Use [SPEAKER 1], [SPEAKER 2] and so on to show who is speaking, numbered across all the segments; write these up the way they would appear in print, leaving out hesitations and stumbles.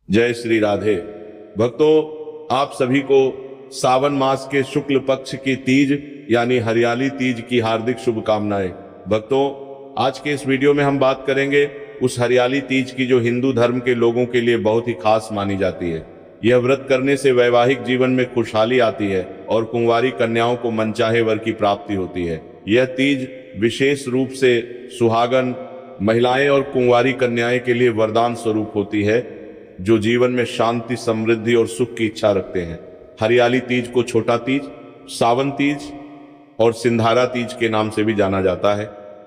[SPEAKER 1] जय श्री राधे। भक्तों, आप सभी को सावन मास के शुक्ल पक्ष की तीज यानी हरियाली तीज की हार्दिक शुभकामनाएं। भक्तों, आज के इस वीडियो में हम बात करेंगे उस हरियाली तीज की जो हिंदू धर्म के लोगों के लिए बहुत ही खास मानी जाती है। यह व्रत करने से वैवाहिक जीवन में खुशहाली आती है और कुंवारी कन्याओं को मनचाहे वर की प्राप्ति होती है। यह तीज विशेष रूप से सुहागन महिलाएं और कुंवारी कन्याएं के लिए वरदान स्वरूप होती है, जो जीवन में शांति, समृद्धि और सुख की इच्छा रखते हैं। हरियाली तीज को छोटा तीज, सावन तीज और सिंधारा तीज के नाम से भी जाना जाता है।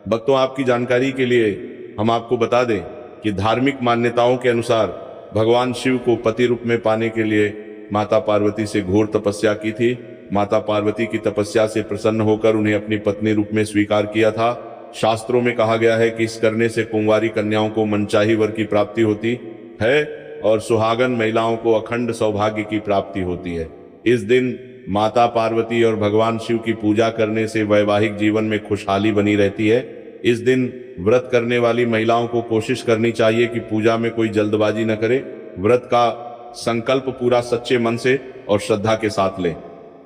[SPEAKER 1] भक्तों, आपकी जानकारी के लिए हम आपको बता दें कि धार्मिक मान्यताओं के अनुसार भगवान शिव को पति रूप में पाने के लिए माता पार्वती से घोर तपस्या की थी। माता पार्वती की तपस्या से प्रसन्न होकर उन्हें अपनी पत्नी रूप में स्वीकार किया था। शास्त्रों में कहा गया है कि इस करने से कुंवारी कन्याओं को मनचाही वर की प्राप्ति होती है और सुहागन महिलाओं को अखंड सौभाग्य की प्राप्ति होती है। इस दिन माता पार्वती और भगवान शिव की पूजा करने से वैवाहिक जीवन में खुशहाली बनी रहती है। इस दिन व्रत करने वाली महिलाओं को कोशिश करनी चाहिए कि पूजा में कोई जल्दबाजी न करे। व्रत का संकल्प पूरा सच्चे मन से और श्रद्धा के साथ लें।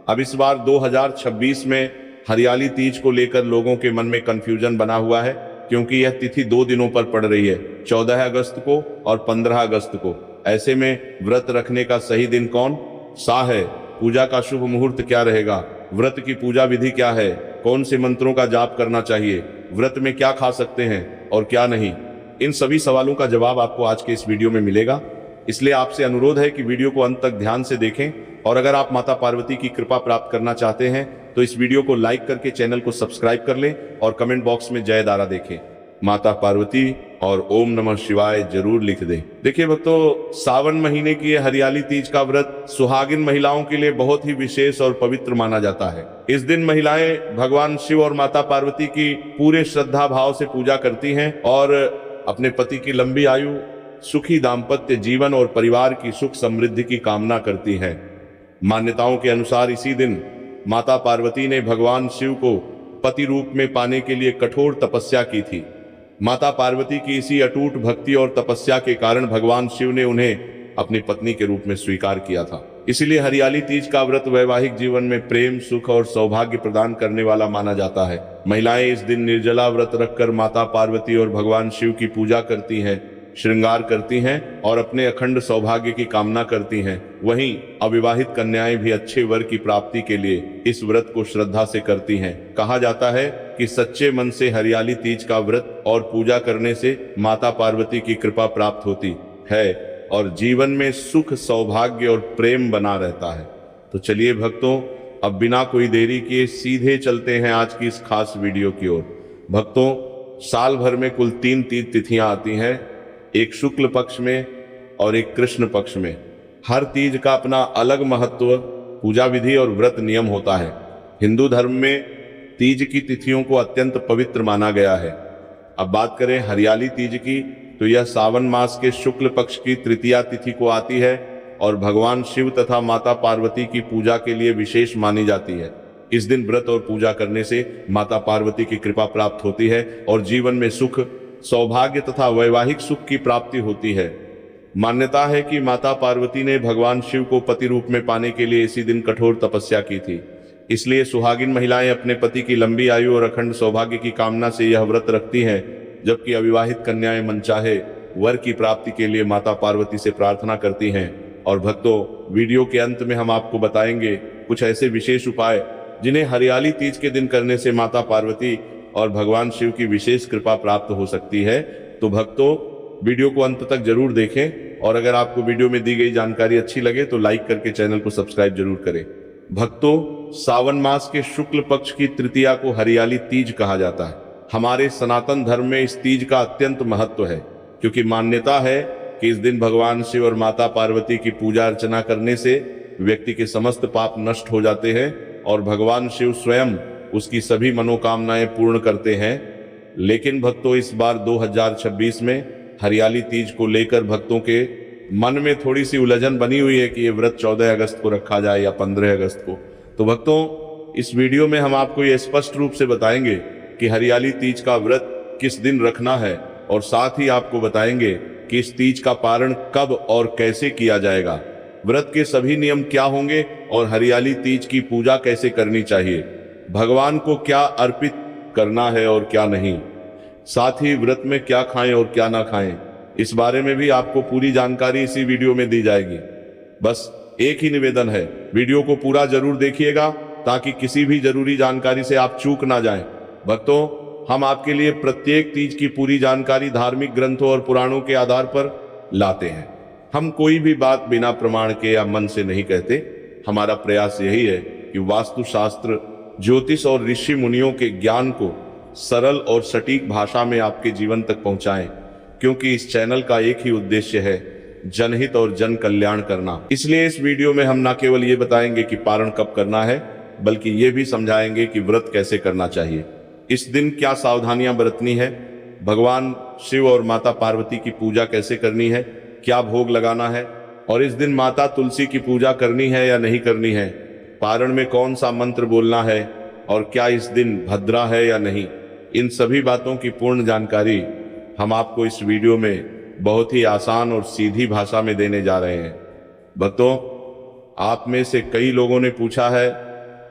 [SPEAKER 1] अब इस बार 2026 में हरियाली तीज को लेकर लोगों के मन में कंफ्यूजन बना हुआ है, क्योंकि यह तिथि 2 दिनों पर पड़ रही है, 14 अगस्त को और 15 अगस्त को। ऐसे में व्रत रखने का सही दिन कौन सा है? पूजा का शुभ मुहूर्त क्या रहेगा? व्रत की पूजा विधि क्या है? कौन से मंत्रों का जाप करना चाहिए? व्रत में क्या खा सकते हैं और क्या नहीं? इन सभी सवालों का जवाब आपको आज के इस वीडियो में मिलेगा। इसलिए आपसे अनुरोध है कि वीडियो को अंत तक ध्यान से देखें, और अगर आप माता पार्वती की कृपा प्राप्त करना चाहते हैं तो इस वीडियो को लाइक करके चैनल को सब्सक्राइब कर लें और कमेंट बॉक्स में जय दारा देखें, माता पार्वती और ओम नमः शिवाय जरूर लिख दें। देखिए भक्तों, सावन महीने की हरियाली तीज का व्रत सुहागिन महिलाओं के लिए बहुत ही विशेष और पवित्र माना जाता है। इस दिन महिलाएं भगवान शिव और माता पार्वती की पूरे श्रद्धा भाव से पूजा करती हैं और अपने पति की लंबी आयु, सुखी दाम्पत्य जीवन और परिवार की सुख समृद्धि की कामना करती हैं। मान्यताओं के अनुसार इसी दिन माता पार्वती ने भगवान शिव को पति रूप में पाने के लिए कठोर तपस्या की थी। माता पार्वती की इसी अटूट भक्ति और तपस्या के कारण भगवान शिव ने उन्हें अपनी पत्नी के रूप में स्वीकार किया था। इसीलिए हरियाली तीज का व्रत वैवाहिक जीवन में प्रेम, सुख और सौभाग्य प्रदान करने वाला माना जाता है। महिलाएं इस दिन निर्जला व्रत रखकर माता पार्वती और भगवान शिव की पूजा करती हैं, श्रृंगार करती हैं और अपने अखंड सौभाग्य की कामना करती हैं। वहीं अविवाहित कन्याएं भी अच्छे वर की प्राप्ति के लिए इस व्रत को श्रद्धा से करती हैं। कहा जाता है कि सच्चे मन से हरियाली तीज का व्रत और पूजा करने से माता पार्वती की कृपा प्राप्त होती है और जीवन में सुख, सौभाग्य और प्रेम बना रहता है। तो चलिए भक्तों, अब बिना कोई देरी किए सीधे चलते हैं आज की इस खास वीडियो की ओर। भक्तों, साल भर में कुल 3 तीज तिथियां आती हैं, एक शुक्ल पक्ष में और एक कृष्ण पक्ष में। हर तीज का अपना अलग महत्व, पूजा विधि और व्रत नियम होता है। हिंदू धर्म में तीज की तिथियों को अत्यंत पवित्र माना गया है। अब बात करें हरियाली तीज की, तो यह सावन मास के शुक्ल पक्ष की तृतीया तिथि को आती है और भगवान शिव तथा माता पार्वती की पूजा के लिए विशेष मानी जाती है। इस दिन व्रत और पूजा करने से माता पार्वती की कृपा प्राप्त होती है और जीवन में सुख, सौभाग्य तथा वैवाहिक सुख की प्राप्ति होती है। मान्यता है कि माता पार्वती ने भगवान शिव को पति रूप में पाने के लिए इसी दिन कठोर तपस्या की थी। इसलिए सुहागिन महिलाएं अपने पति की लंबी आयु और अखंड सौभाग्य की कामना से यह व्रत रखती हैं, जबकि अविवाहित कन्याएं मनचाहे वर की प्राप्ति के लिए माता पार्वती से प्रार्थना करती हैं। और भक्तों, वीडियो के अंत में हम आपको बताएंगे कुछ ऐसे विशेष उपाय जिन्हें हरियाली तीज के दिन करने से माता पार्वती और भगवान शिव की विशेष कृपा प्राप्त हो सकती है। तो भक्तों, वीडियो को अंत तक जरूर देखें और अगर आपको वीडियो में दी गई जानकारी अच्छी लगे तो लाइक करके चैनल को सब्सक्राइब जरूर करें। भक्तों, सावन मास के शुक्ल पक्ष की तृतीया को हरियाली तीज कहा जाता है। हमारे सनातन धर्म में इस तीज का अत्यंत महत्व है, क्योंकि मान्यता है कि इस दिन भगवान शिव और माता पार्वती की पूजा अर्चना करने से व्यक्ति के समस्त पाप नष्ट हो जाते हैं और भगवान शिव स्वयं उसकी सभी मनोकामनाएं पूर्ण करते हैं। लेकिन भक्तों, इस बार 2026 में हरियाली तीज को लेकर भक्तों के मन में थोड़ी सी उलझन बनी हुई है कि ये व्रत 14 अगस्त को रखा जाए या 15 अगस्त को। तो भक्तों, इस वीडियो में हम आपको ये स्पष्ट रूप से बताएंगे कि हरियाली तीज का व्रत किस दिन रखना है और साथ ही आपको बताएंगे कि इस तीज का पारण कब और कैसे किया जाएगा, व्रत के सभी नियम क्या होंगे और हरियाली तीज की पूजा कैसे करनी चाहिए, भगवान को क्या अर्पित करना है और क्या नहीं, साथ ही व्रत में क्या खाएं और क्या ना खाएं, इस बारे में भी आपको पूरी जानकारी इसी वीडियो में दी जाएगी। बस एक ही निवेदन है, वीडियो को पूरा जरूर देखिएगा ताकि किसी भी जरूरी जानकारी से आप चूक ना जाएं। भक्तों, हम आपके लिए प्रत्येक तीज की पूरी जानकारी धार्मिक ग्रंथों और पुराणों के आधार पर लाते हैं। हम कोई भी बात बिना प्रमाण के या मन से नहीं कहते। हमारा प्रयास यही है कि वास्तुशास्त्र, ज्योतिष और ऋषि मुनियों के ज्ञान को सरल और सटीक भाषा में आपके जीवन तक पहुंचाएं, क्योंकि इस चैनल का एक ही उद्देश्य है, जनहित और जन कल्याण करना। इसलिए इस वीडियो में हम न केवल ये बताएंगे कि पारण कब करना है, बल्कि ये भी समझाएंगे कि व्रत कैसे करना चाहिए, इस दिन क्या सावधानियां बरतनी है, भगवान शिव और माता पार्वती की पूजा कैसे करनी है, क्या भोग लगाना है, और इस दिन माता तुलसी की पूजा करनी है या नहीं करनी है, पारण में कौन सा मंत्र बोलना है और क्या इस दिन भद्रा है या नहीं। इन सभी बातों की पूर्ण जानकारी हम आपको इस वीडियो में बहुत ही आसान और सीधी भाषा में देने जा रहे हैं। भक्तों, आप में से कई लोगों ने पूछा है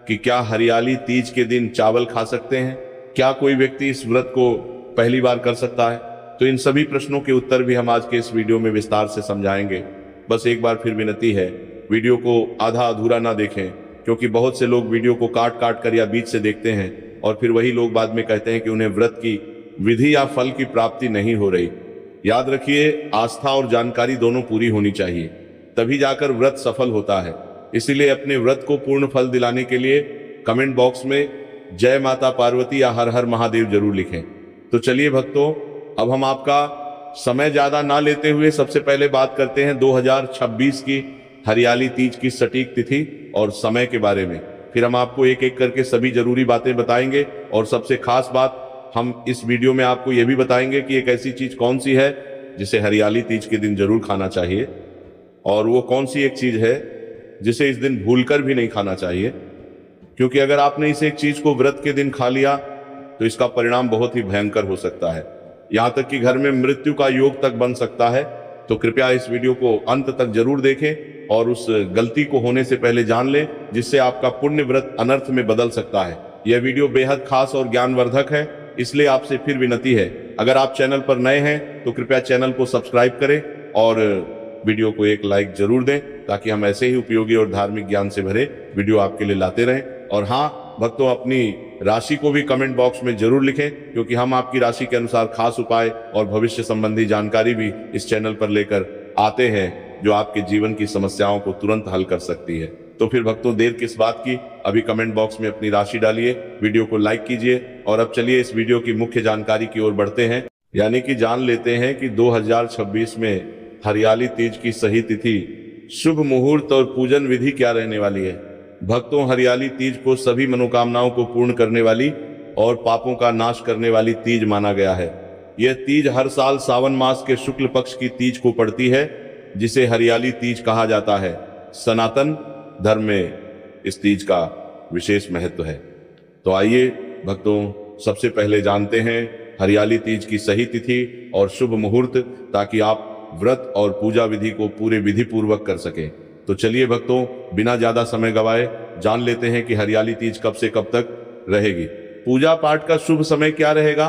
[SPEAKER 1] कि क्या हरियाली तीज के दिन चावल खा सकते हैं, क्या कोई व्यक्ति इस व्रत को पहली बार कर सकता है। तो इन सभी प्रश्नों के उत्तर भी हम आज के इस वीडियो में विस्तार से समझाएंगे। बस एक बार फिर विनती है, वीडियो को आधा अधूरा ना देखें, क्योंकि बहुत से लोग वीडियो को काट काट कर या बीच से देखते हैं और फिर वही लोग बाद में कहते हैं कि उन्हें व्रत की विधि या फल की प्राप्ति नहीं हो रही। याद रखिए, आस्था और जानकारी दोनों पूरी होनी चाहिए, तभी जाकर व्रत सफल होता है। इसीलिए अपने व्रत को पूर्ण फल दिलाने के लिए कमेंट बॉक्स में जय माता पार्वती या हर हर महादेव जरूर लिखें। तो चलिए भक्तों, अब हम आपका समय ज्यादा ना लेते हुए सबसे पहले बात करते हैं 2026 की हरियाली तीज की सटीक तिथि और समय के बारे में। फिर हम आपको एक एक करके सभी जरूरी बातें बताएंगे और सबसे खास बात, हम इस वीडियो में आपको यह भी बताएंगे कि एक ऐसी चीज कौन सी है जिसे हरियाली तीज के दिन जरूर खाना चाहिए, और वो कौन सी एक चीज है जिसे इस दिन भूलकर भी नहीं खाना चाहिए, क्योंकि अगर आपने इस एक चीज को व्रत के दिन खा लिया तो इसका परिणाम बहुत ही भयंकर हो सकता है, यहां तक कि घर में मृत्यु का योग तक बन सकता है। तो कृपया इस वीडियो को अंत तक जरूर देखें और उस गलती को होने से पहले जान लें, जिससे आपका पुण्य व्रत अनर्थ में बदल सकता है। यह वीडियो बेहद खास और ज्ञानवर्धक है, इसलिए आपसे फिर विनती है, अगर आप चैनल पर नए हैं तो कृपया चैनल को सब्सक्राइब करें और वीडियो को एक लाइक जरूर दें, ताकि हम ऐसे ही उपयोगी और धार्मिक ज्ञान से भरे वीडियो आपके लिए लाते रहें। और हाँ भक्तों, अपनी राशि को भी कमेंट बॉक्स में जरूर लिखें, क्योंकि हम आपकी राशि के अनुसार खास उपाय और भविष्य संबंधी जानकारी भी इस चैनल पर लेकर आते हैं, जो आपके जीवन की समस्याओं को तुरंत हल कर सकती है। तो फिर भक्तों, देर किस बात की, अभी कमेंट बॉक्स में अपनी राशि डालिए, वीडियो को लाइक कीजिए। और अब चलिए इस वीडियो की मुख्य जानकारी की ओर बढ़ते हैं, यानी कि जान लेते हैं कि 2026 में हरियाली तीज की सही तिथि, शुभ मुहूर्त और पूजन विधि क्या रहने वाली है। भक्तों, हरियाली तीज को सभी मनोकामनाओं को पूर्ण करने वाली और पापों का नाश करने वाली तीज माना गया है। यह तीज हर साल सावन मास के शुक्ल पक्ष की तीज को पड़ती है, जिसे हरियाली तीज कहा जाता है। सनातन धर्म में इस तीज का विशेष महत्व है। तो आइए भक्तों, सबसे पहले जानते हैं हरियाली तीज की सही तिथि और शुभ मुहूर्त, ताकि आप व्रत और पूजा विधि को पूरे विधि पूर्वक कर सकें। तो चलिए भक्तों, बिना ज्यादा समय गवाए जान लेते हैं कि हरियाली तीज कब से कब तक रहेगी, पूजा पाठ का शुभ समय क्या रहेगा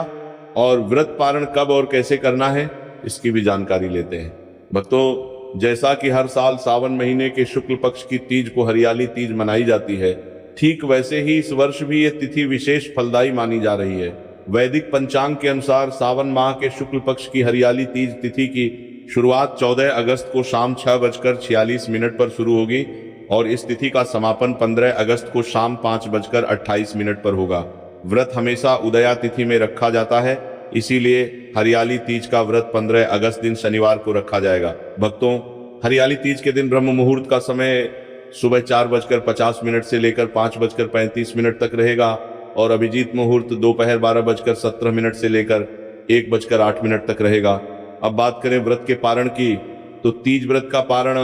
[SPEAKER 1] और व्रत पारण कब और कैसे करना है, इसकी भी जानकारी लेते हैं। भक्तों, जैसा कि हर साल सावन महीने के शुक्ल पक्ष की तीज को हरियाली तीज मनाई जाती है, ठीक वैसे ही इस वर्ष भी ये तिथि विशेष फलदायी मानी जा रही है। वैदिक पंचांग के अनुसार सावन माह के शुक्ल पक्ष की हरियाली तीज तिथि की शुरुआत 14 अगस्त को शाम 6:46 पर शुरू होगी और इस तिथि का समापन 15 अगस्त को शाम 5:28 पर होगा। व्रत हमेशा उदया तिथि में रखा जाता है, इसीलिए हरियाली तीज का व्रत 15 अगस्त दिन शनिवार को रखा जाएगा। भक्तों, हरियाली तीज के दिन ब्रह्म मुहूर्त का समय सुबह 4:50 से लेकर 5:35 तक रहेगा और अभिजीत मुहूर्त दोपहर 12:17 से लेकर 1:08 तक रहेगा। अब बात करें व्रत के पारण की, तो तीज व्रत का पारण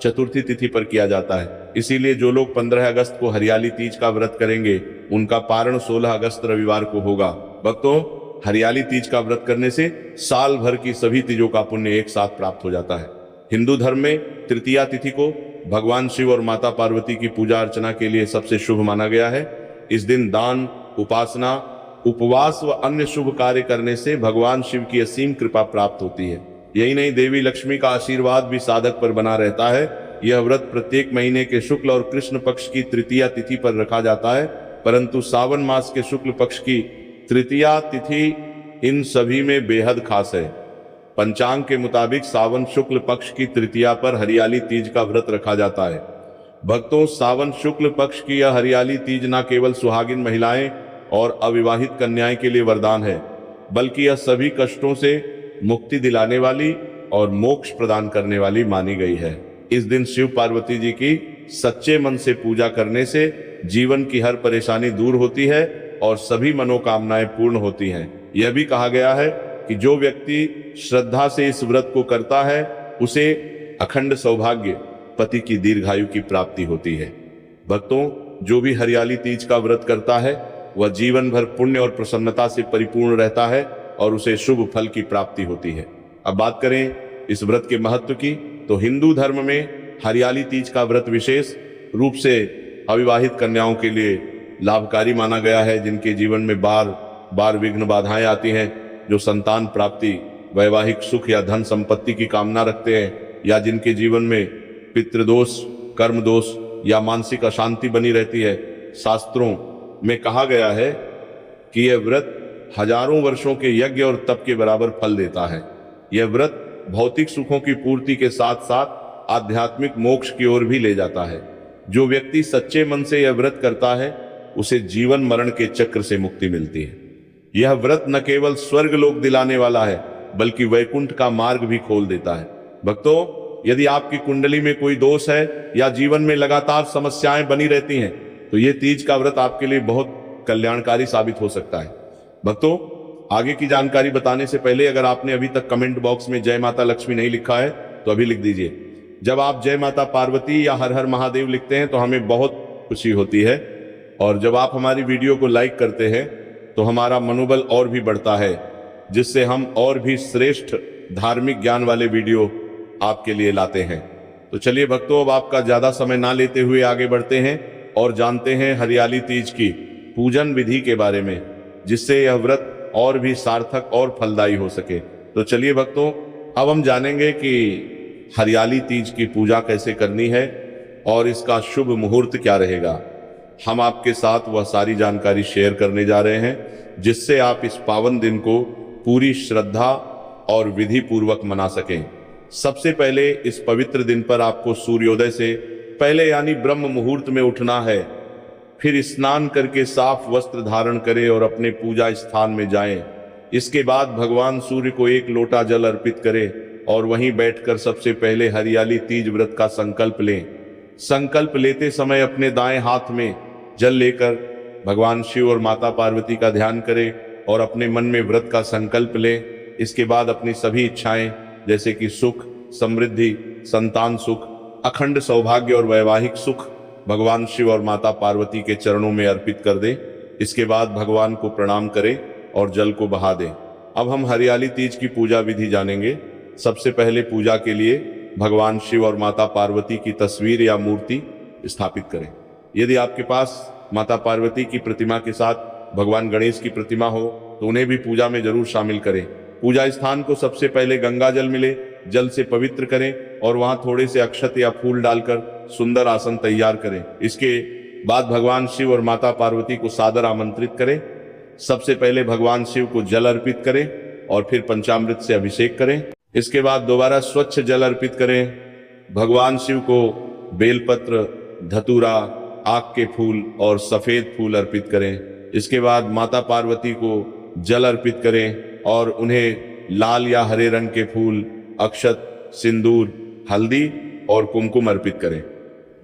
[SPEAKER 1] चतुर्थी तिथि पर किया जाता है, इसीलिए जो लोग 15 अगस्त को हरियाली तीज का व्रत करेंगे, उनका पारण 16 अगस्त रविवार को होगा। भक्तों, हरियाली तीज का व्रत करने से साल भर की सभी तीजों का पुण्य एक साथ प्राप्त हो जाता है। हिंदू धर्म में तृतीया तिथि को भगवान शिव और माता पार्वती की पूजा अर्चना के लिए सबसे शुभ माना गया है। इस दिन दान, उपासना, उपवास व अन्य शुभ कार्य करने से भगवान शिव की असीम कृपा प्राप्त होती है। यही नहीं, देवी लक्ष्मी का आशीर्वाद भी साधक पर बना रहता है। यह व्रत प्रत्येक महीने के शुक्ल और कृष्ण पक्ष की तृतीया तिथि पर रखा जाता है, परंतु सावन मास के शुक्ल पक्ष की तृतीया तिथि इन सभी में बेहद खास है। पंचांग के मुताबिक सावन शुक्ल पक्ष की तृतीया पर हरियाली तीज का व्रत रखा जाता है। भक्तों, सावन शुक्ल पक्ष की यह हरियाली तीज न केवल सुहागिन महिलाएं और अविवाहित कन्याएं के लिए वरदान है, बल्कि यह सभी कष्टों से मुक्ति दिलाने वाली और मोक्ष प्रदान करने वाली मानी गई है। इस दिन शिव पार्वती जी की सच्चे मन से पूजा करने से जीवन की हर परेशानी दूर होती है और सभी मनोकामनाएं पूर्ण होती हैं। यह भी कहा गया है कि जो व्यक्ति श्रद्धा से इस व्रत को करता है उसे अखंड सौभाग्य, पति की दीर्घायु की प्राप्ति होती है। भक्तों, जो भी हरियाली तीज का व्रत करता है वह जीवन भर पुण्य और प्रसन्नता से परिपूर्ण रहता है और उसे शुभ फल की प्राप्ति होती है। अब बात करें इस व्रत के महत्व की, तो हिंदू धर्म में हरियाली तीज का व्रत विशेष रूप से अविवाहित कन्याओं के लिए लाभकारी माना गया है, जिनके जीवन में बार बार विघ्न बाधाएं आती हैं, जो संतान प्राप्ति, वैवाहिक सुख या धन संपत्ति की कामना रखते हैं, या जिनके जीवन में पितृदोष, कर्म दोष या मानसिक अशांति बनी रहती है। शास्त्रों में कहा गया है कि यह व्रत हजारों वर्षों के यज्ञ और तप के बराबर फल देता है। यह व्रत भौतिक सुखों की पूर्ति के साथ साथ आध्यात्मिक मोक्ष की ओर भी ले जाता है। जो व्यक्ति सच्चे मन से यह व्रत करता है उसे जीवन मरण के चक्र से मुक्ति मिलती है। यह व्रत न केवल स्वर्ग लोक दिलाने वाला है, बल्कि वैकुंठ का मार्ग भी खोल देता है। भक्तों, यदि आपकी कुंडली में कोई दोष है या जीवन में लगातार समस्याएं बनी रहती हैं, तो यह तीज का व्रत आपके लिए बहुत कल्याणकारी साबित हो सकता है। भक्तों, आगे की जानकारी बताने से पहले अगर आपने अभी तक कमेंट बॉक्स में जय माता लक्ष्मी नहीं लिखा है तो अभी लिख दीजिए। जब आप जय माता पार्वती या हर हर महादेव लिखते हैं तो हमें बहुत खुशी होती है, और जब आप हमारी वीडियो को लाइक करते हैं तो हमारा मनोबल और भी बढ़ता है, जिससे हम और भी श्रेष्ठ धार्मिक ज्ञान वाले वीडियो आपके लिए लाते हैं। तो चलिए भक्तों, अब आपका ज्यादा समय ना लेते हुए आगे बढ़ते हैं और जानते हैं हरियाली तीज की पूजन विधि के बारे में, जिससे यह व्रत और भी सार्थक और फलदायी हो सके। तो चलिए भक्तों, अब हम जानेंगे कि हरियाली तीज की पूजा कैसे करनी है और इसका शुभ मुहूर्त क्या रहेगा। हम आपके साथ वह सारी जानकारी शेयर करने जा रहे हैं जिससे आप इस पावन दिन को पूरी श्रद्धा और विधि पूर्वक मना सकें। सबसे पहले इस पवित्र दिन पर आपको सूर्योदय से पहले यानी ब्रह्म मुहूर्त में उठना है। फिर स्नान करके साफ वस्त्र धारण करें और अपने पूजा स्थान में जाएं। इसके बाद भगवान सूर्य को एक लोटा जल अर्पित करें और वहीं बैठकर सबसे पहले हरियाली तीज व्रत का संकल्प लें। संकल्प लेते समय अपने दाएं हाथ में जल लेकर भगवान शिव और माता पार्वती का ध्यान करें और अपने मन में व्रत का संकल्प लें। इसके बाद अपनी सभी इच्छाएं जैसे कि सुख, समृद्धि, संतान सुख, अखंड सौभाग्य और वैवाहिक सुख भगवान शिव और माता पार्वती के चरणों में अर्पित कर दें। इसके बाद भगवान को प्रणाम करें और जल को बहा दें। अब हम हरियाली तीज की पूजा विधि जानेंगे। सबसे पहले पूजा के लिए भगवान शिव और माता पार्वती की तस्वीर या मूर्ति स्थापित करें। यदि आपके पास माता पार्वती की प्रतिमा के साथ भगवान गणेश की प्रतिमा हो तो उन्हें भी पूजा में जरूर शामिल करें। पूजा स्थान को सबसे पहले गंगा जल मिले जल से पवित्र करें और वहां थोड़े से अक्षत या फूल डालकर सुंदर आसन तैयार करें। इसके बाद भगवान शिव और माता पार्वती को सादर आमंत्रित करें। सबसे पहले भगवान शिव को जल अर्पित करें और फिर पंचामृत से अभिषेक करें। इसके बाद दोबारा स्वच्छ जल अर्पित करें। भगवान शिव को बेलपत्र, धतूरा, आक के फूल और सफेद फूल अर्पित करें। इसके बाद माता पार्वती को जल अर्पित करें और उन्हें लाल या हरे रंग के फूल, अक्षत, सिंदूर, हल्दी और कुमकुम अर्पित करें।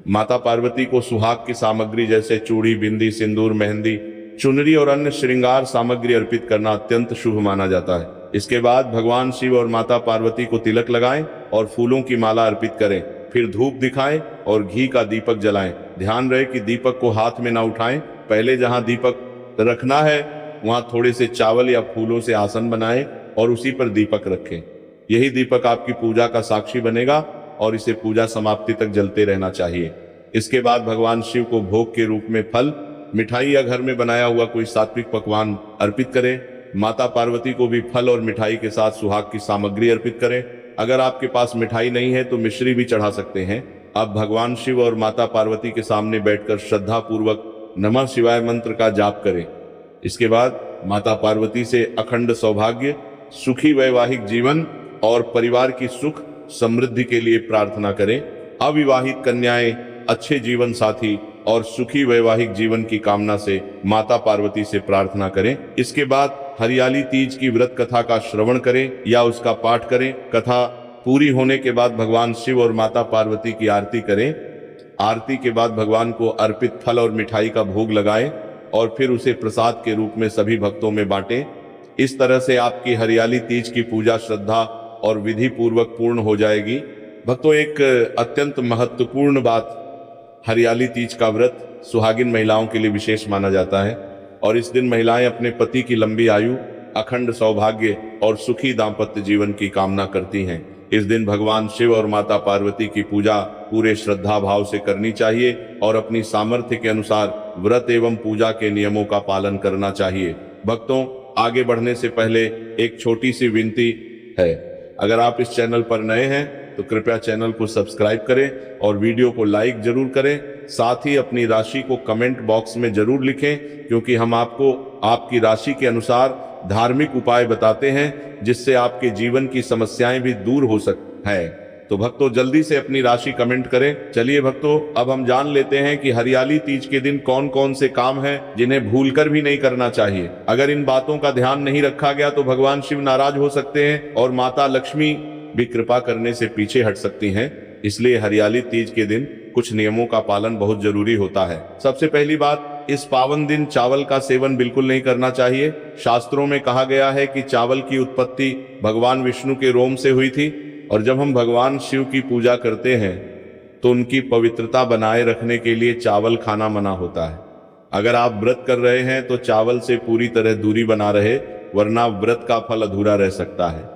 [SPEAKER 1] माता पार्वती को सुहाग की सामग्री जैसे चूड़ी, बिंदी, सिंदूर, मेहंदी, चुनरी और अन्य श्रृंगार सामग्री अर्पित करना अत्यंत शुभ माना जाता है। इसके बाद भगवान शिव और माता पार्वती को तिलक लगाएं और फूलों की माला अर्पित करें। फिर धूप दिखाएं और घी का दीपक जलाएं। ध्यान रहे कि दीपक को हाथ में ना उठाएं। पहले जहां दीपक रखना है वहां थोड़े से चावल या फूलों से आसन बनाएं और उसी पर दीपक रखें। यही दीपक आपकी पूजा का साक्षी बनेगा और इसे पूजा समाप्ति तक जलते रहना चाहिए। इसके बाद भगवान शिव को भोग के रूप में फल, मिठाई या घर में बनाया हुआ कोई सात्विक पकवान अर्पित करें। माता पार्वती को भी फल और मिठाई के साथ सुहाग की सामग्री अर्पित करें। अगर आपके पास मिठाई नहीं है तो मिश्री भी चढ़ा सकते हैं। अब भगवान शिव और माता पार्वती के सामने बैठकर श्रद्धा पूर्वक नमः शिवाय मंत्र का जाप करें। इसके बाद माता पार्वती से अखंड सौभाग्य, सुखी वैवाहिक जीवन और परिवार की सुख समृद्धि के लिए प्रार्थना करें। अविवाहित कन्याएं अच्छे जीवन साथी और सुखी वैवाहिक जीवन की कामना से माता पार्वती से प्रार्थना करें। इसके बाद हरियाली तीज की व्रत कथा का श्रवण करें या उसका पाठ करें। कथा पूरी होने के बाद भगवान शिव और माता पार्वती की आरती करें। आरती के बाद भगवान को अर्पित फल और मिठाई का भोग लगाएं और फिर उसे प्रसाद के रूप में सभी भक्तों में बांटें। इस तरह से आपकी हरियाली तीज की पूजा श्रद्धा और विधि पूर्वक पूर्ण हो जाएगी। भक्तों, एक अत्यंत महत्वपूर्ण बात, हरियाली तीज का व्रत सुहागिन महिलाओं के लिए विशेष माना जाता है और इस दिन महिलाएं अपने पति की लंबी आयु, अखंड सौभाग्य और सुखी दाम्पत्य जीवन की कामना करती हैं। इस दिन भगवान शिव और माता पार्वती की पूजा पूरे श्रद्धा भाव से करनी चाहिए और अपनी सामर्थ्य के अनुसार व्रत एवं पूजा के नियमों का पालन करना चाहिए। भक्तों, आगे बढ़ने से पहले एक छोटी सी विनती है। अगर आप इस चैनल पर नए हैं तो कृपया चैनल को सब्सक्राइब करें और वीडियो को लाइक जरूर करें। साथ ही अपनी राशि को कमेंट बॉक्स में जरूर लिखें, क्योंकि हम आपको आपकी राशि के अनुसार धार्मिक उपाय बताते हैं जिससे आपके जीवन की समस्याएं भी दूर हो सकती हैं। तो भक्तों, जल्दी से अपनी राशि कमेंट करें। चलिए भक्तों, अब हम जान लेते हैं कि हरियाली तीज के दिन कौन कौन से काम हैं जिन्हें भूलकर भी नहीं करना चाहिए। अगर इन बातों का ध्यान नहीं रखा गया तो भगवान शिव नाराज हो सकते हैं और माता लक्ष्मी भी कृपा करने से पीछे हट सकती हैं। इसलिए हरियाली तीज के दिन कुछ नियमों का पालन बहुत जरूरी होता है। सबसे पहली बात, इस पावन दिन चावल का सेवन बिल्कुल नहीं करना चाहिए। शास्त्रों में कहा गया है कि चावल की उत्पत्ति भगवान विष्णु के रोम से हुई थी और जब हम भगवान शिव की पूजा करते हैं तो उनकी पवित्रता बनाए रखने के लिए चावल खाना मना होता है। अगर आप व्रत कर रहे हैं तो चावल से पूरी तरह दूरी बना रहे, वरना व्रत का फल अधूरा रह सकता है।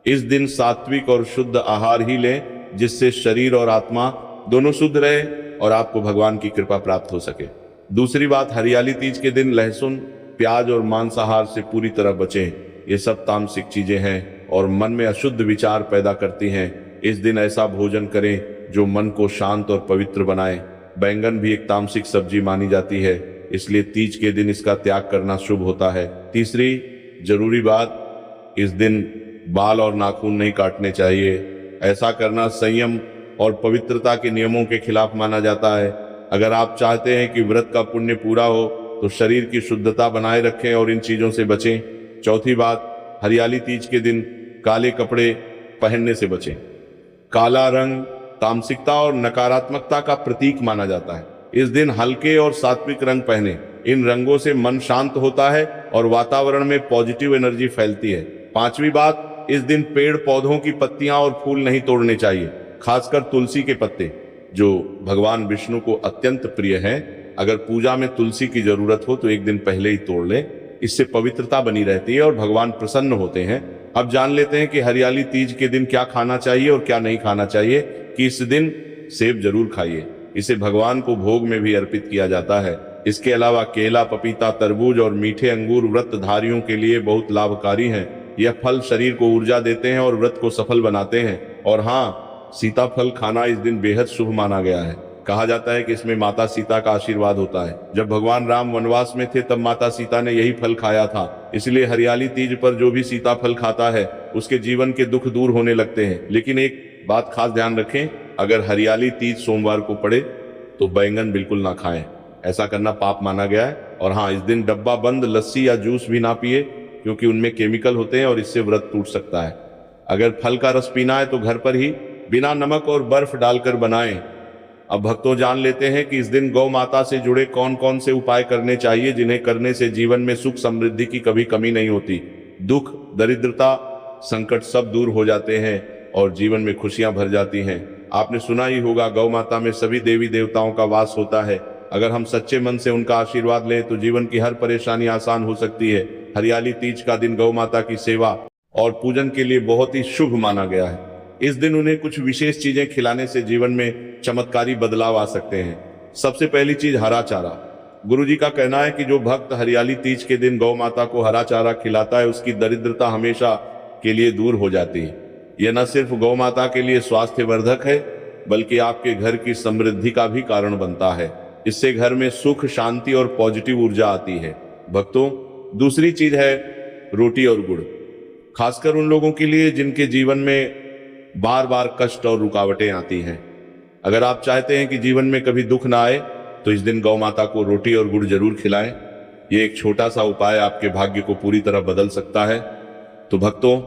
[SPEAKER 1] इस दिन सात्विक और शुद्ध आहार ही लें, जिससे शरीर और आत्मा दोनों शुद्ध रहे और आपको भगवान की कृपा प्राप्त हो सके। दूसरी बात, हरियाली तीज के दिन लहसुन, प्याज और मांसाहार से पूरी तरह बचें। ये सब तामसिक चीजें हैं और मन में अशुद्ध विचार पैदा करती हैं। इस दिन ऐसा भोजन करें जो मन को शांत और पवित्र बनाए। बैंगन भी एक तामसिक सब्जी मानी जाती है, इसलिए तीज के दिन इसका त्याग करना शुभ होता है। तीसरी जरूरी बात, इस दिन बाल और नाखून नहीं काटने चाहिए। ऐसा करना संयम और पवित्रता के नियमों के खिलाफ माना जाता है। अगर आप चाहते हैं कि व्रत का पुण्य पूरा हो तो शरीर की शुद्धता बनाए रखें और इन चीजों से बचें। चौथी बात, हरियाली तीज के दिन काले कपड़े पहनने से बचें। काला रंग तामसिकता और नकारात्मकता का प्रतीक माना जाता है। इस दिन हल्के और सात्विक रंग पहने। इन रंगों से मन शांत होता है और वातावरण में पॉजिटिव एनर्जी फैलती है। पांचवी बात, इस दिन पेड़ पौधों की पत्तियां और फूल नहीं तोड़ने चाहिए, खासकर तुलसी के पत्ते जो भगवान विष्णु को अत्यंत प्रिय हैं। अगर पूजा में तुलसी की जरूरत हो तो एक दिन पहले ही तोड़ लें, इससे पवित्रता बनी रहती है और भगवान प्रसन्न होते हैं। अब जान लेते हैं कि हरियाली तीज के दिन क्या खाना चाहिए और क्या नहीं खाना चाहिए। कि इस दिन सेब जरूर खाइए, इसे भगवान को भोग में भी अर्पित किया जाता है। इसके अलावा केला, पपीता, तरबूज और मीठे अंगूर व्रतधारियों के लिए बहुत लाभकारी हैं। यह फल शरीर को ऊर्जा देते हैं और व्रत को सफल बनाते हैं। और हाँ, सीताफल खाना इस दिन बेहद शुभ माना गया है। कहा जाता है कि इसमें माता सीता का आशीर्वाद होता है। जब भगवान राम वनवास में थे तब माता सीता ने यही फल खाया था। इसलिए हरियाली तीज पर जो भी सीताफल खाता है उसके जीवन के दुख दूर होने लगते हैं। लेकिन एक बात खास ध्यान रखें, अगर हरियाली तीज सोमवार को पड़े तो बैंगन बिल्कुल ना खाएं, ऐसा करना पाप माना गया है। और हाँ, इस दिन डब्बा बंद लस्सी या जूस भी ना पिए, क्योंकि उनमें केमिकल होते हैं और इससे व्रत टूट सकता है। अगर फल का रस पीना है तो घर पर ही बिना नमक और बर्फ डालकर बनाएं। अब भक्तों, जान लेते हैं कि इस दिन गौ माता से जुड़े कौन कौन से उपाय करने चाहिए, जिन्हें करने से जीवन में सुख समृद्धि की कभी कमी नहीं होती। दुख, दरिद्रता, संकट सब दूर हो जाते हैं और जीवन में खुशियां भर जाती हैं। आपने सुना ही होगा, गौ माता में सभी देवी देवताओं का वास होता है। अगर हम सच्चे मन से उनका आशीर्वाद लें तो जीवन की हर परेशानी आसान हो सकती है। हरियाली तीज का दिन गौ माता की सेवा और पूजन के लिए बहुत ही शुभ माना गया है। इस दिन उन्हें कुछ विशेष चीजें खिलाने से जीवन में चमत्कारी बदलाव आ सकते हैं। सबसे पहली चीज हरा चारा। गुरुजी का कहना है कि जो भक्त हरियाली तीज के दिन गौ माता को हरा चारा खिलाता है उसकी दरिद्रता हमेशा के लिए दूर हो जाती है। यह न सिर्फ गौ माता के लिए स्वास्थ्यवर्धक है बल्कि आपके घर की समृद्धि का भी कारण बनता है। इससे घर में सुख, शांति और पॉजिटिव ऊर्जा आती है। भक्तों, दूसरी चीज है रोटी और गुड़। खासकर उन लोगों के लिए जिनके जीवन में बार बार कष्ट और रुकावटें आती हैं। अगर आप चाहते हैं कि जीवन में कभी दुख ना आए तो इस दिन गौ माता को रोटी और गुड़ जरूर खिलाएं। ये एक छोटा सा उपाय आपके भाग्य को पूरी तरह बदल सकता है। तो भक्तों,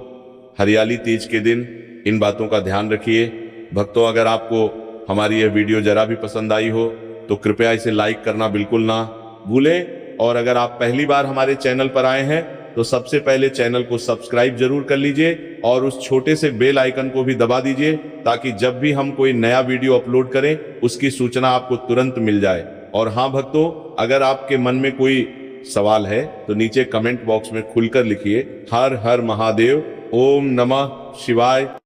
[SPEAKER 1] हरियाली तीज के दिन इन बातों का ध्यान रखिए। भक्तों, अगर आपको हमारी यह वीडियो जरा भी पसंद आई हो तो कृपया इसे लाइक करना बिल्कुल ना भूलें। और अगर आप पहली बार हमारे चैनल पर आए हैं तो सबसे पहले चैनल को सब्सक्राइब जरूर कर लीजिए और उस छोटे से बेल आइकन को भी दबा दीजिए ताकि जब भी हम कोई नया वीडियो अपलोड करें उसकी सूचना आपको तुरंत मिल जाए। और हाँ भक्तों, अगर आपके मन में कोई सवाल है तो नीचे कमेंट बॉक्स में खुलकर लिखिए। हर हर महादेव। ओम नमः शिवाय।